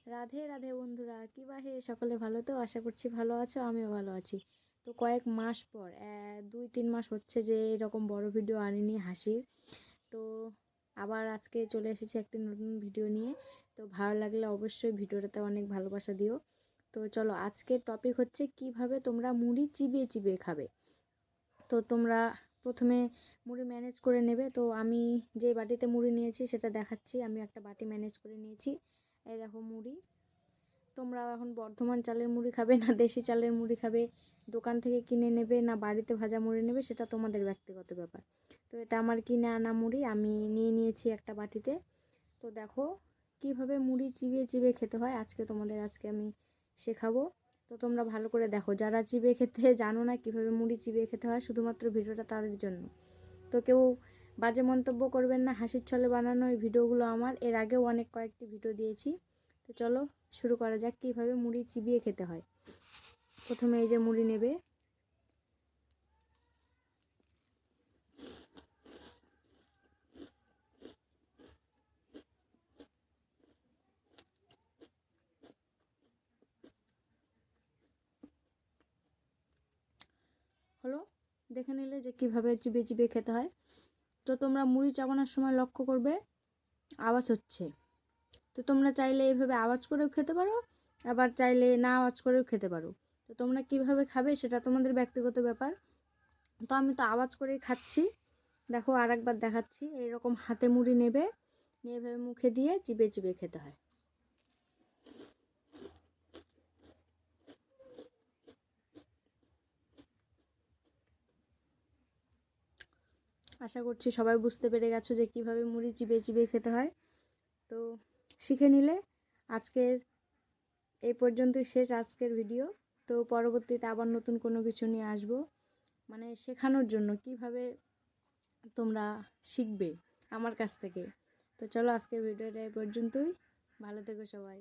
রাধে রাধে বন্ধুরা, কি বা হে সকলে ভালো তো? আশা করছি ভালো আছো, আমিও ভালো আছি। তো কয়েক মাস পর 2-3 মাস হচ্ছে যে এরকম বড় ভিডিও আনিনি হাসির। তো আবার আজকে চলে এসেছি একটি নতুন ভিডিও নিয়ে। তো ভালো লাগলে অবশ্যই ভিডিওটাতে অনেক ভালোবাসা দিও। তো চলো, আজকের টপিক হচ্ছে কিভাবে তোমরা মুড়ি চিবিয়ে চিবিয়ে খাবে। তো তোমরা প্রথমে মুড়ি ম্যানেজ করে নেবে। তো আমি যে বাটিতে মুড়ি নিয়েছি সেটা দেখাচ্ছি। আমি একটা বাটি ম্যানেজ করে নিয়েছি। এই দেখো মুড়ি। তোমরা এখন বর্ধমান চালের মুড়ি খাবে না দেশি চালের মুড়ি খাবে, দোকান থেকে কিনে নেবে না বাড়িতে ভাজা মুড়ি নেবে, সেটা তোমাদের ব্যক্তিগত ব্যাপার। তো এটা আমার কিনে আনা মুড়ি, আমি নিয়ে নিয়েছি একটা বাটিতে। তো দেখো কিভাবে মুড়ি চিবিয়ে চিবিয়ে খেতে হয়, আজকে আমি শেখাবো। তো তোমরা ভালো করে দেখো, যারা চিবিয়ে খেতে জানো না কিভাবে মুড়ি চিবিয়ে খেতে হয়, শুধুমাত্র ভিডিওটা তাদের জন্য। তো কেউ বাজে মন্তব্য করবেন না, হাসির ছলে বানানো এই ভিডিওগুলো আমার, এর আগেও কয়েকটি ভিডিও দিয়েছি। তো চলো শুরু করা যাক কীভাবে মুড়ি চিবিয়ে খেতে হয়। প্রথমে এই যে মুড়ি নেবে, হলো, দেখে নিলে যে কিভাবে চিবিয়ে চিবিয়ে খেতে হয়। তো তোমরা মুড়ি চাবানোর সময় লক্ষ্য করবে আওয়াজ হচ্ছে। তো তোমরা চাইলে এইভাবে আওয়াজ করেও খেতে পারো, আবার চাইলে না আওয়াজ করেও খেতে পারো। তো তোমরা কিভাবে খাবে সেটা তোমাদের ব্যক্তিগত ব্যাপার। তো আমি তো আওয়াজ করেই খাচ্ছি। দেখো আর একবার দেখাচ্ছি, এইরকম হাতে মুড়ি নেবে, নিয়ে এভাবে মুখে দিয়ে চিবিয়ে চিবিয়ে খেতে হয়। আশা করছি সবাই বুঝতে পেরে গেছো যে কিভাবে মুড়ি চিবিয়ে চিবিয়ে খেতে হয়। তো শিখে নিলে। আজকের এই পর্যন্তই শেষ আজকের ভিডিও। তো পরবর্তীতে আবার নতুন কোনো কিছু নিয়ে আসবো, মানে শেখানোর জন্য কিভাবে তোমরা শিখবে আমার কাছ থেকে। তো চলো আজকের ভিডিওটা এই পর্যন্তই। ভালো থেকো সবাই।